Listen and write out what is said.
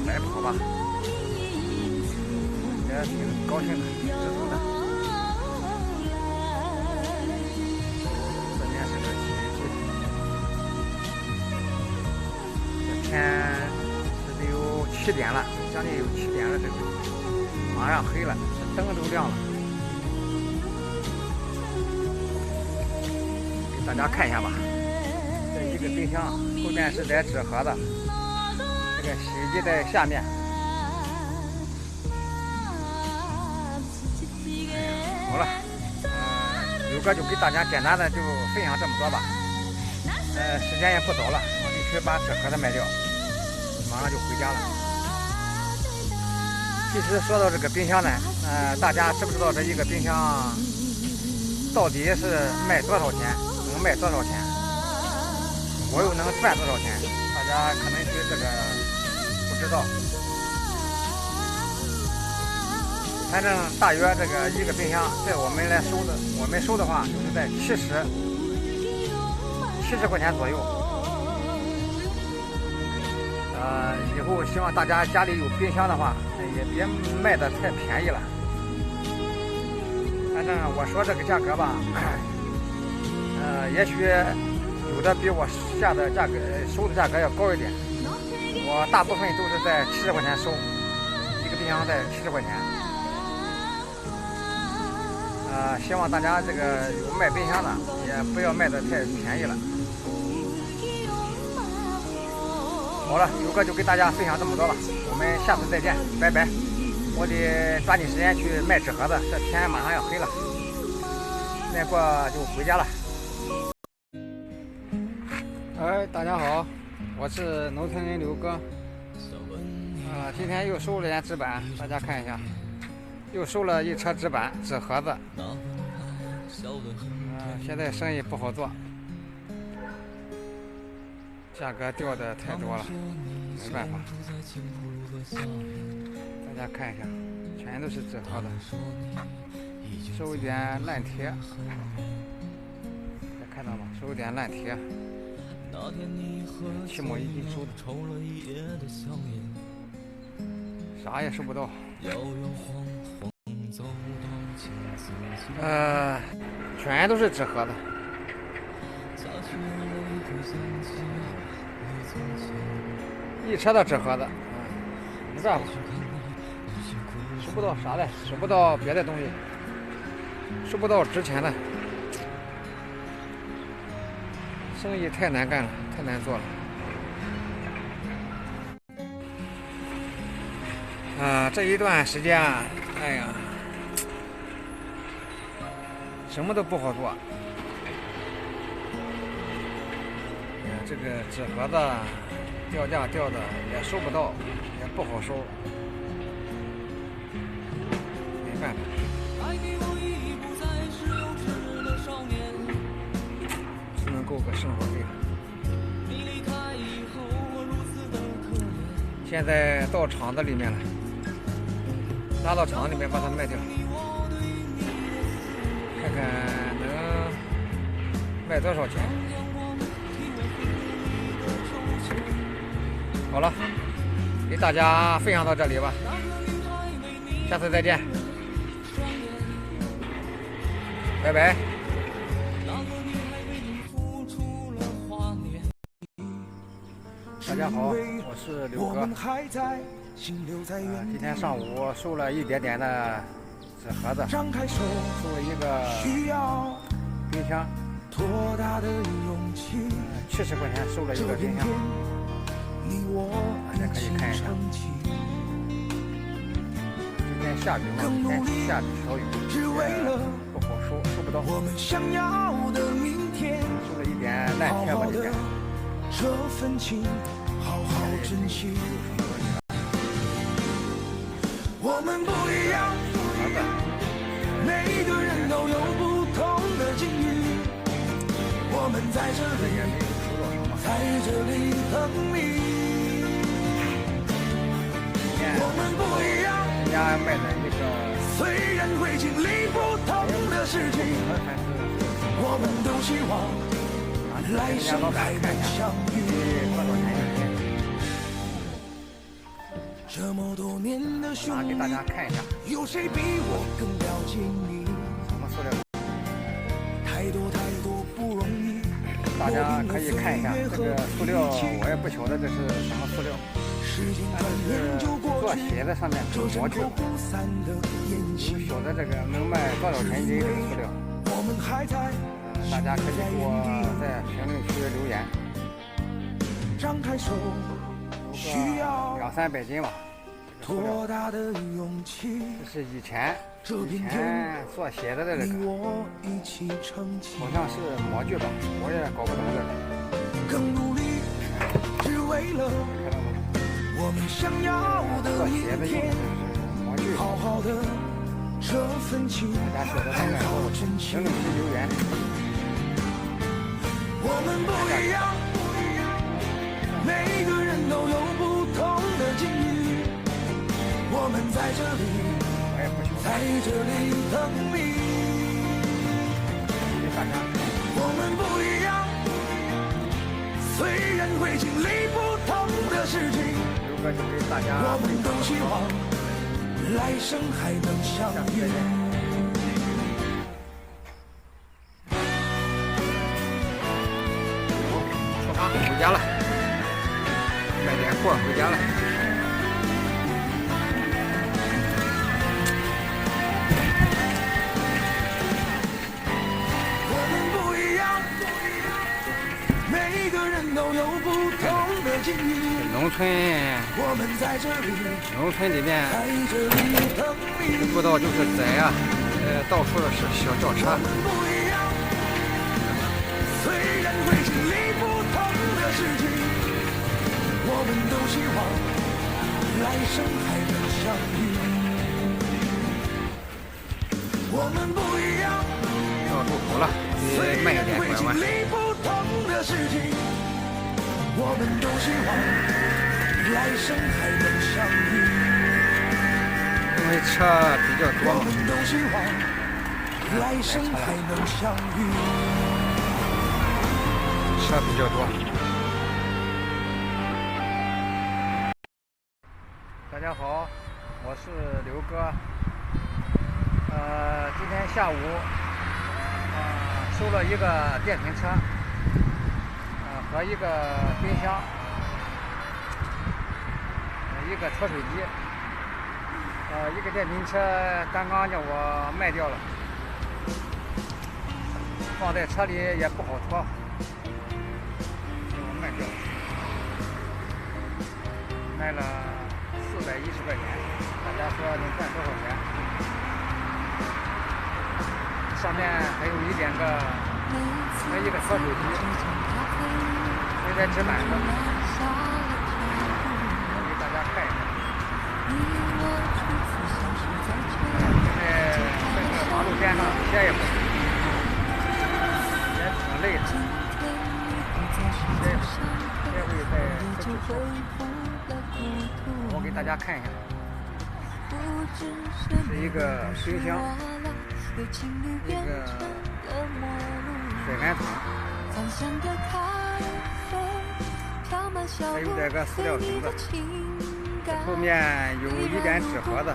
卖跑吧，也挺高兴的，知足的。这边是个洗衣机，这天这得有7点了，将近有7点了，这个马上黑了，灯都亮了。给大家看一下吧，这一个冰箱后面是带纸盒的，这个洗衣机在下面。好了，刘哥就给大家简单的就分享这么多吧。时间也不早了，我必须把纸盒子卖掉，马上就回家了。其实说到这个冰箱呢，大家知不知道这一个冰箱到底是卖多少钱，能卖多少钱，我又能赚多少钱？大家可能对这个不知道。反正大约这个一个冰箱，在我们收的话，就是在70块钱左右。以后希望大家家里有冰箱的话，也别卖的太便宜了。反正我说这个价格吧，也许有的比我下的价格收的价格要高一点。我大部分都是在70块钱收，一个冰箱在70块钱。希望大家这个有卖冰箱的，也不要卖的太便宜了。好了，刘哥就给大家分享这么多吧，我们下次再见，拜拜。我得抓紧时间去卖纸盒子，这天马上要黑了，再过就回家了。大家好，我是农村人刘哥。今天又收了点纸板，大家看一下，又收了一车纸板、纸盒子。现在生意不好做，价格掉的太多了，没办法。大家看一下，全都是纸盒子，收一点烂铁，大家看到吗？收一点烂铁，7毛1斤收的，啥也收不到。全都是纸盒子。一车的纸盒子，没办法，收不到啥的，收不到别的东西，收不到值钱的，生意太难干了，太难做了。这一段时间，哎呀，什么都不好做。这个纸盒子掉价掉的也收不到，也不好收，没办法。只能够个生活费。现在到厂子里面了，拉到厂里面把它卖掉，看看能卖多少钱。好了，给大家分享到这里吧，下次再见，拜拜。大家好，我是刘哥。今天上午收了一点点的纸盒子，收了一个冰箱，70块钱收了一个冰箱。大家可以看一下，今天下雨嘛，天气下着小雨，不好收，收不到。收了一点烂铁吧，里面。我们不一样，每个人都有不同的境遇。我们在这里等你。我们不一样，人家卖的一个，虽然会经历不同的事情，我们都希望来生还能相遇。这么多年的兄拿给大弟，家看一下，有谁比我更了解你？什么塑料？太多太多不容易。大家可以看一下这个塑料，我也不晓得这是什么塑料，但是做鞋的上面是模具，不晓得这个能卖多少钱一这个塑料。大家可以给我在评论区留言，张开手，需要200-300斤吧。多大的勇气？这是以前做鞋的这个，好像是模具吧，我也搞不懂这个。更努力，只为了我们想要的一天，好好的这份情，大家晓得在哪儿？评论区留言。我们不一样，每个人都有不同的境遇。我们在这里，在这里等你。我们不一样，虽然会经历不同的事情，我们都希望来生还能相遇。回家了，买点货回家了。我们不一样，每个人都有不同的境遇。农村，我们在这里，农村里面在这里等你。步道就是窄呀，到处是小轿车。我们不一样，虽然会经历不同的事情，我们都希望来生还能相遇。我们不一样，到路口了，得慢一点，会经历不同的事情，我们都希望来生还能相遇。因为车比较多嘛。我们都希望来生还能相遇。车比较多。大家好，我是刘哥。今天下午收了一个电瓶车，和一个冰箱，一个搓水机，一个电瓶车刚刚叫我卖掉了，放在车里也不好拖，给我卖掉了，卖了410块钱，大家说能赚多少钱？上面还有1.2个，还有一个搓水机，现在只买了，我给大家看一下。现在这个马路边上歇也不行，也挺累的，歇会再出去。我给大家看一下，是一个冰箱。一个水干桶，还有这个塑料瓶子，后面有一点纸盒子，